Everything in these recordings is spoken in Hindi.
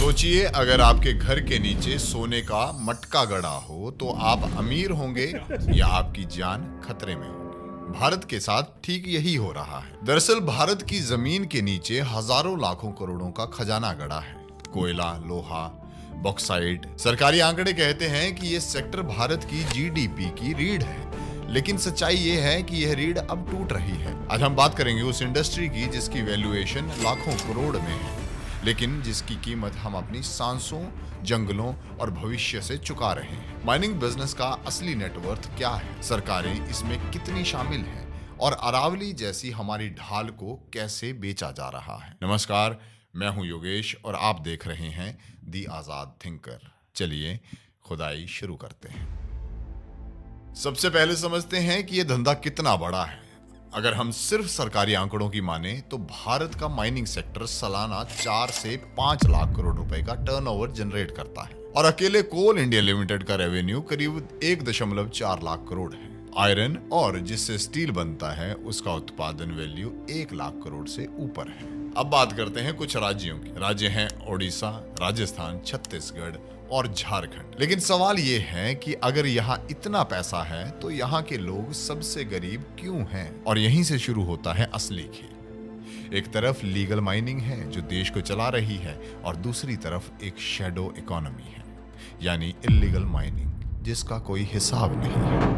सोचिए, अगर आपके घर के नीचे सोने का मटका गड़ा हो तो आप अमीर होंगे या आपकी जान खतरे में होगी। भारत के साथ ठीक यही हो रहा है। दरअसल भारत की जमीन के नीचे हजारों लाखों करोड़ों का खजाना गड़ा है। कोयला, लोहा, बॉक्साइट। सरकारी आंकड़े कहते हैं कि यह सेक्टर भारत की जीडीपी की रीढ़ है, लेकिन सच्चाई यह है कि यह रीढ़ अब टूट रही है। आज हम बात करेंगे उस इंडस्ट्री की जिसकी वैल्यूएशन लाखों करोड़ में है, लेकिन जिसकी कीमत हम अपनी सांसों, जंगलों और भविष्य से चुका रहे हैं। माइनिंग बिजनेस का असली नेटवर्थ क्या है, सरकारें इसमें कितनी शामिल हैं और अरावली जैसी हमारी ढाल को कैसे बेचा जा रहा है। नमस्कार, मैं हूं योगेश और आप देख रहे हैं दी आजाद थिंकर। चलिए खुदाई शुरू करते हैं। सबसे पहले समझते हैं कि यह धंधा कितना बड़ा है। अगर हम सिर्फ सरकारी आंकड़ों की माने तो भारत का माइनिंग सेक्टर सालाना 4 से 5 लाख करोड़ रुपए का टर्नओवर जनरेट करता है और अकेले कोल इंडिया लिमिटेड का रेवेन्यू करीब 1.4 लाख करोड़ है। आयरन और जिससे स्टील बनता है उसका उत्पादन वैल्यू 1 लाख करोड़ से ऊपर है। अब बात करते हैं कुछ राज्यों की। राज्य हैं ओडिशा, राजस्थान, छत्तीसगढ़ और झारखंड। लेकिन सवाल ये है कि अगर यहाँ इतना पैसा है तो यहाँ के लोग सबसे गरीब क्यों हैं? और यहीं से शुरू होता है असली खेल। एक तरफ लीगल माइनिंग है जो देश को चला रही है और दूसरी तरफ एक शैडो इकोनॉमी है, यानी इल्लीगल माइनिंग जिसका कोई हिसाब नहीं है।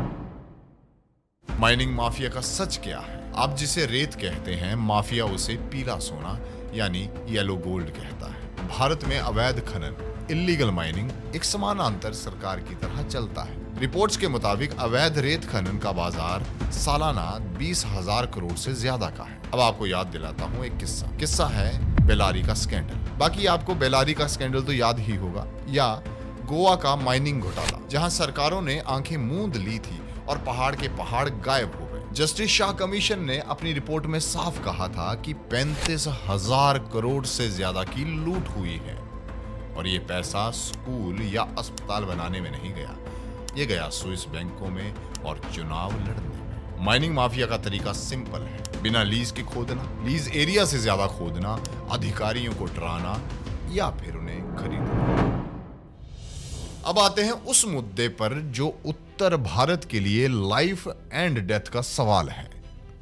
माइनिंग माफिया का सच क्या है? आप जिसे रेत कहते हैं, माफिया उसे पीला सोना यानी येलो गोल्ड कहता है। भारत में अवैध खनन, इल्लीगल माइनिंग एक समानांतर सरकार की तरह चलता है। रिपोर्ट्स के मुताबिक अवैध रेत खनन का बाजार सालाना 20,000 करोड़ से ज्यादा का है। अब आपको याद दिलाता हूँ एक किस्सा है बेलारी का स्कैंडल। बाकी आपको बेलारी का स्कैंडल तो याद ही होगा, या गोवा का माइनिंग घोटाला जहां सरकारों ने आंखें मूंद ली थी और पहाड़ के पहाड़ गायब हो गए। जस्टिस शाह कमीशन ने अपनी रिपोर्ट में साफ कहा था कि 35,000 करोड़ से ज्यादा की लूट हुई है और ये पैसा स्कूल या अस्पताल बनाने में नहीं गया, ये गया स्विस बैंकों में और चुनाव लड़ने में। माइनिंग माफिया का तरीका सिंपल है, बिना लीज के खोदना, लीज एरिया से ज्यादा खोदना, अधिकारियों को डराना या फिर उन्हें खरीदना। अब आते हैं उस मुद्दे पर जो उत्तर भारत के लिए लाइफ एंड डेथ का सवाल है,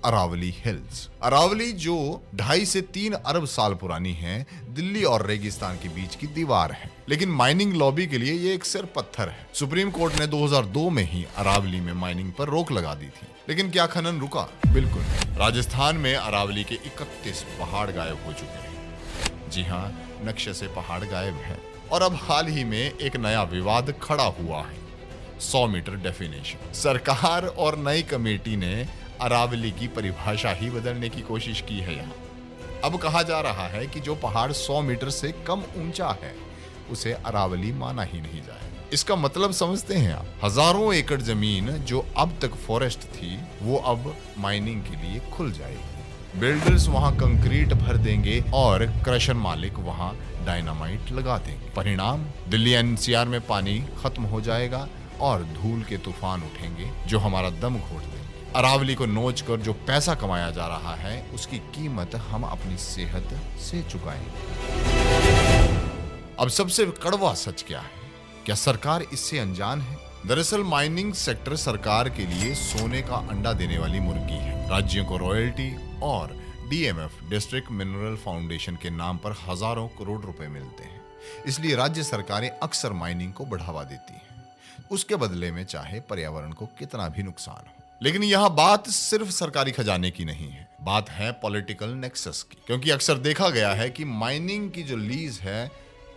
अरावली हिल्स। अरावली जो 2.5 से 3 अरब साल पुरानी है, दिल्ली और रेगिस्तान के बीच की दीवार है, लेकिन माइनिंग लॉबी के लिए ये एक सिर्फ पत्थर है। सुप्रीम कोर्ट ने 2002 में ही अरावली में माइनिंग पर रोक लगा दी थी, लेकिन क्या खनन रुका? बिल्कुल। राजस्थान में अरावली के 31 पहाड़ गायब हो चुके हैं। जी हाँ, नक्शे से पहाड़ गायब है। और अब हाल ही में एक नया विवाद खड़ा हुआ है, 100 मीटर डेफिनेशन। सरकार और नई कमेटी ने अरावली की परिभाषा ही बदलने की कोशिश की है। यहाँ अब कहा जा रहा है कि जो पहाड़ 100 मीटर से कम ऊंचा है उसे अरावली माना ही नहीं जाएगा। इसका मतलब समझते हैं आप? हजारों एकड़ जमीन जो अब तक फॉरेस्ट थी वो अब माइनिंग के लिए खुल जाएगी। बिल्डर्स वहां कंक्रीट भर देंगे और क्रशर मालिक वहां डायनामाइट लगा देंगे। परिणाम, दिल्ली एनसीआर में पानी खत्म हो जाएगा और धूल के तूफान उठेंगे जो हमारा दम घोट देंगे। अरावली को नोच कर जो पैसा कमाया जा रहा है उसकी कीमत हम अपनी सेहत से चुकाएंगे। अब सबसे कड़वा सच क्या है? क्या सरकार इससे अनजान है? दरअसल माइनिंग सेक्टर सरकार के लिए सोने का अंडा देने वाली मुर्गी है। राज्यों को रॉयल्टी और डीएमएफ, डिस्ट्रिक्ट मिनरल फाउंडेशन के नाम पर हजारों करोड़ रुपए मिलते हैं। इसलिए राज्य सरकारें अक्सर माइनिंग को बढ़ावा देती हैं, उसके बदले में चाहे पर्यावरण को कितना भी नुकसान हो। लेकिन यह बात सिर्फ सरकारी खजाने की नहीं है, बात है पॉलिटिकल नेक्सस की। क्योंकि अक्सर देखा गया है कि माइनिंग की जो लीज है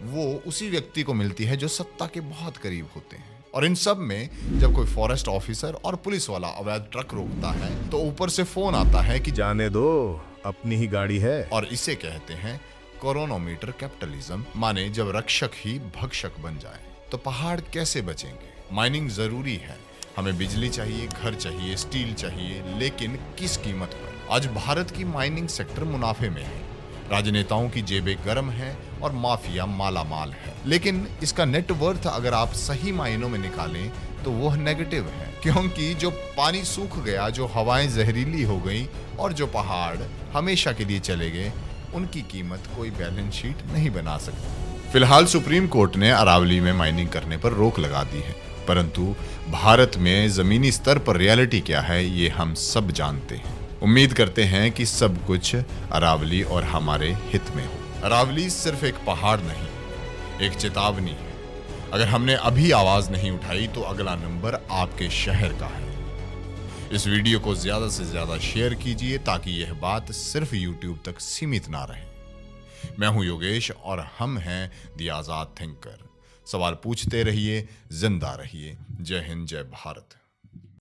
वो उसी व्यक्ति को मिलती है जो सत्ता के बहुत करीब होते हैं। और इन सब में जब कोई फॉरेस्ट ऑफिसर और पुलिस वाला अवैध ट्रक रोकता है तो ऊपर से फोन आता है कि जाने दो, अपनी ही गाड़ी है। और इसे कहते हैं क्रोनोमीटर कैपिटलिज्म, माने जब रक्षक ही भक्षक बन जाए तो पहाड़ कैसे बचेंगे? माइनिंग जरूरी है, हमें बिजली चाहिए, घर चाहिए, स्टील चाहिए, लेकिन किस कीमत पर? आज भारत की माइनिंग सेक्टर मुनाफे में है, राजनेताओं की जेबें गर्म हैं और माफिया मालामाल है। लेकिन इसका नेटवर्थ अगर आप सही मायनों में निकालें तो वह नेगेटिव है, क्योंकि जो पानी सूख गया, जो हवाएं जहरीली हो गई और जो पहाड़ हमेशा के लिए चले गए, उनकी कीमत कोई बैलेंस शीट नहीं बना सकता। फिलहाल सुप्रीम कोर्ट ने अरावली में माइनिंग करने पर रोक लगा दी है, परंतु भारत में जमीनी स्तर पर रियलिटी क्या है ये हम सब जानते हैं। उम्मीद करते हैं कि सब कुछ अरावली और हमारे हित में हो। अरावली सिर्फ एक पहाड़ नहीं, एक चेतावनी है। अगर हमने अभी आवाज नहीं उठाई तो अगला नंबर आपके शहर का है। इस वीडियो को ज्यादा से ज्यादा शेयर कीजिए ताकि यह बात सिर्फ यूट्यूब तक सीमित ना रहे। मैं हूं योगेश और हम हैं दी आजाद थिंकर। सवाल पूछते रहिए, जिंदा रहिए। जय हिंद, जय भारत।